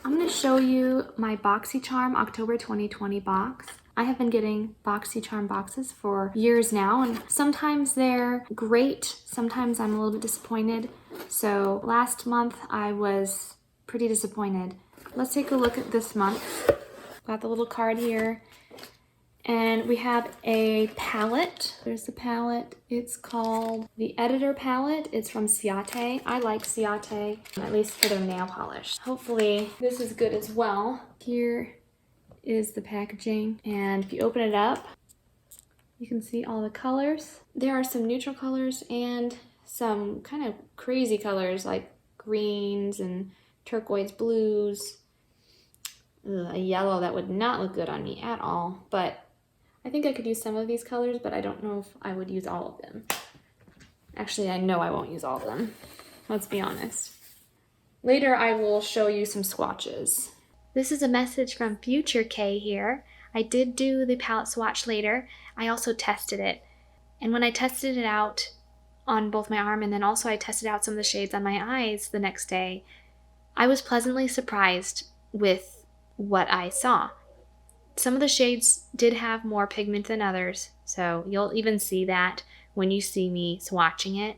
I'm going to show you my Boxycharm October 2020 box. I have been getting Boxycharm boxes for years now, and sometimes they're great, sometimes I'm a little bit disappointed. So last month I was pretty disappointed. Let's take a look at this month. Got the little card here. And we have a palette. There's the palette. It's called the Editor palette. It's from Ciate. I like Ciate, at least for their nail polish. Hopefully this is good as well. Here is the packaging. And if you open it up, you can see all the colors. There are some neutral colors and some kind of crazy colors like greens and turquoise blues. A yellow that would not look good on me at all, but I think I could use some of these colors, but I don't know if I would use all of them. Actually, I know I won't use all of them. Let's be honest. Later, I will show you some swatches. This is a message from Future K here. I did do the palette swatch later. I also tested it. And when I tested it out on both my arm and then also I tested out some of the shades on my eyes the next day, I was pleasantly surprised with what I saw. Some of the shades did have more pigment than others, so you'll even see that when you see me swatching it,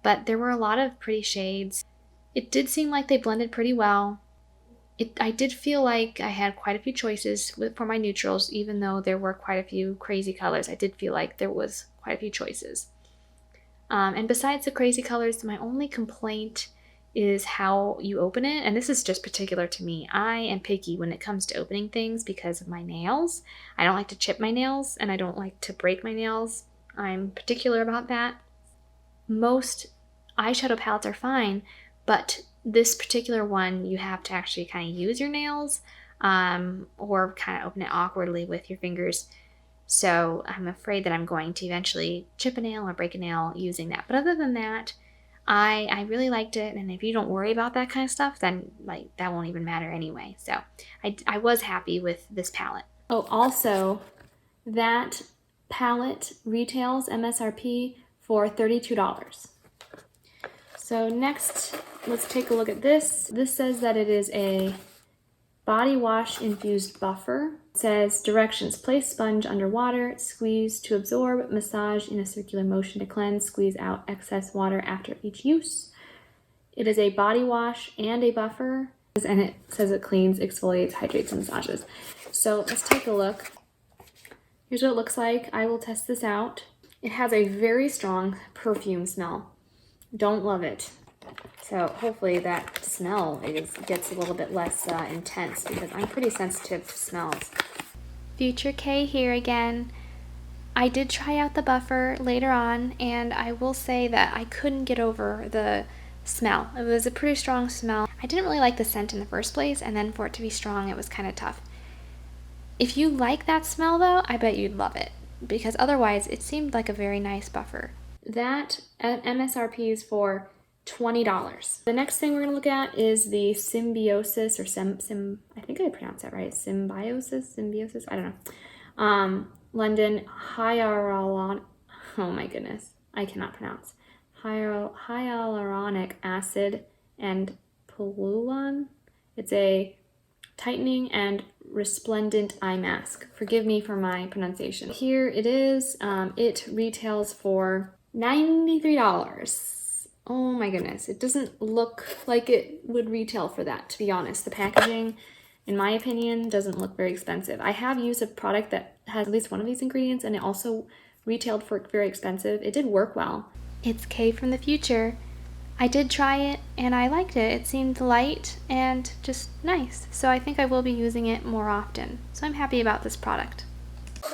but there were a lot of pretty shades. It did seem like they blended pretty well. I did feel like I had quite a few choices for my neutrals, even though there were quite a few crazy colors. I did feel like there was quite a few choices. And besides the crazy colors, my only complaint is how you open it, and this is just particular to me. I am picky when it comes to opening things because of my nails. I don't like to chip my nails, and I don't like to break my nails. I'm particular about that. Most eyeshadow palettes are fine, but this particular one, you have to actually kind of use your nails or kind of open it awkwardly with your fingers. So I'm afraid that I'm going to eventually chip a nail or break a nail using that. But other than that, I really liked it, and if you don't worry about that kind of stuff, then like that won't even matter anyway. So I was happy with this palette. Oh, also, that palette retails MSRP for $32. So next, let's take a look at this. This says that it is a body wash infused buffer. It says directions: place sponge under water, squeeze to absorb, massage in a circular motion to cleanse, squeeze out excess water after each use. It is a body wash and a buffer, and it says it cleans, exfoliates, hydrates, and massages. So let's take a look. Here's what it looks like. I will test this out. It has a very strong perfume smell. Don't love it. So hopefully that smell gets a little bit less intense, because I'm pretty sensitive to smells. Future K here again. I did try out the buffer later on, and I will say that I couldn't get over the smell. It was a pretty strong smell. I didn't really like the scent in the first place, and then for it to be strong, it was kind of tough. If you like that smell though, I bet you'd love it, because otherwise it seemed like a very nice buffer. That MSRP is for $20. The next thing we're going to look at is the Symbiosis, or I think I pronounced that right. Symbiosis, I don't know. London Hyaluronic, oh my goodness, I cannot pronounce. Hyaluronic acid and Pullulan. It's a tightening and resplendent eye mask. Forgive me for my pronunciation. Here it is. It retails for $93. Oh my goodness, it doesn't look like it would retail for that, to be honest. The packaging, in my opinion, doesn't look very expensive. I have used a product that has at least one of these ingredients, and it also retailed for very expensive. It did work well. It's Kay from the future. I did try it, and I liked it. It seemed light and just nice, so I think I will be using it more often. So I'm happy about this product.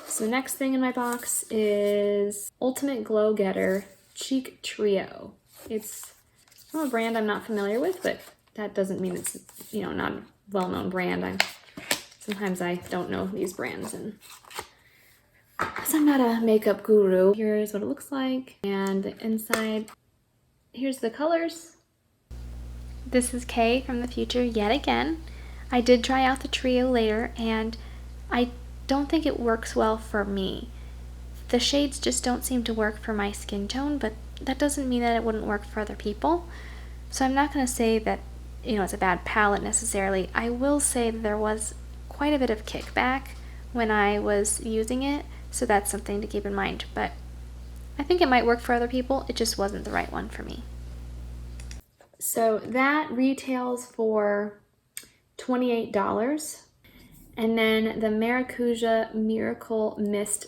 So the next thing in my box is Ultimate Glow Getter Cheek Trio. It's from a brand I'm not familiar with, but that doesn't mean it's, not a well-known brand. Sometimes I don't know these brands, and because I'm not a makeup guru. Here's what it looks like, and the inside. Here's the colors. This is Kay from the future yet again. I did try out the trio later, and I don't think it works well for me. The shades just don't seem to work for my skin tone, but that doesn't mean that it wouldn't work for other people. So I'm not going to say that it's a bad palette necessarily. I will say that there was quite a bit of kickback when I was using it, so that's something to keep in mind. But I think it might work for other people. It just wasn't the right one for me. So that retails for $28. And then the Maracuja Miracle Mist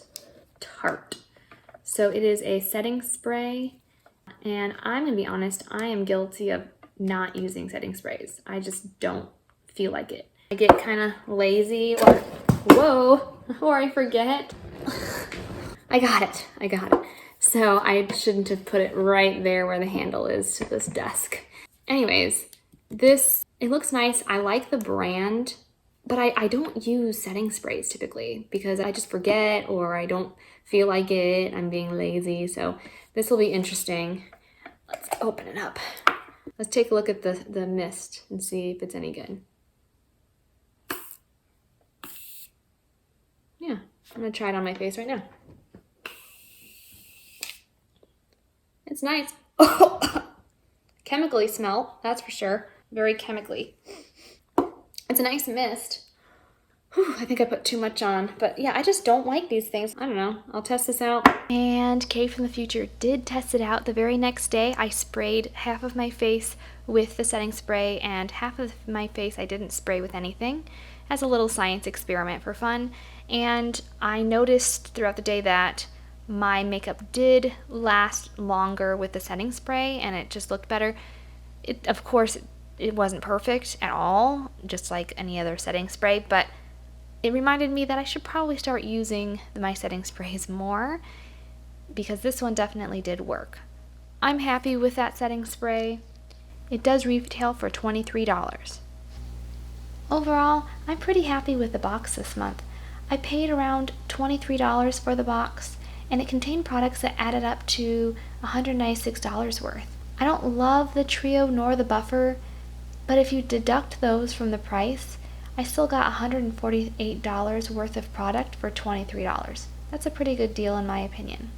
Tarte. So it is a setting spray, and I'm gonna be honest, I am guilty of not using setting sprays. I just don't feel like it. I get kind of lazy, or I forget. I got it. So I shouldn't have put it right there where the handle is to this desk. Anyways, it looks nice. I like the brand. But I don't use setting sprays typically because I just forget or I don't feel like it. I'm being lazy. So this will be interesting. Let's open it up. Let's take a look at the mist and see if it's any good. Yeah, I'm gonna try it on my face right now. It's nice. Chemically smell, that's for sure. Very chemically. It's a nice mist. Whew, I think I put too much on. But yeah, I just don't like these things. I don't know. I'll test this out. And Kay from the future did test it out. The very next day, I sprayed half of my face with the setting spray and half of my face I didn't spray with anything as a little science experiment for fun. And I noticed throughout the day that my makeup did last longer with the setting spray and it just looked better. Of course, it wasn't perfect at all, just like any other setting spray, but it reminded me that I should probably start using my setting sprays more because this one definitely did work. I'm happy with that setting spray. It does retail for $23. Overall, I'm pretty happy with the box this month. I paid around $23 for the box, and it contained products that added up to $196 worth. I don't love the trio nor the buffer, but if you deduct those from the price, I still got $148 worth of product for $23. That's a pretty good deal in my opinion.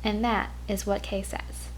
And that is what Kay says.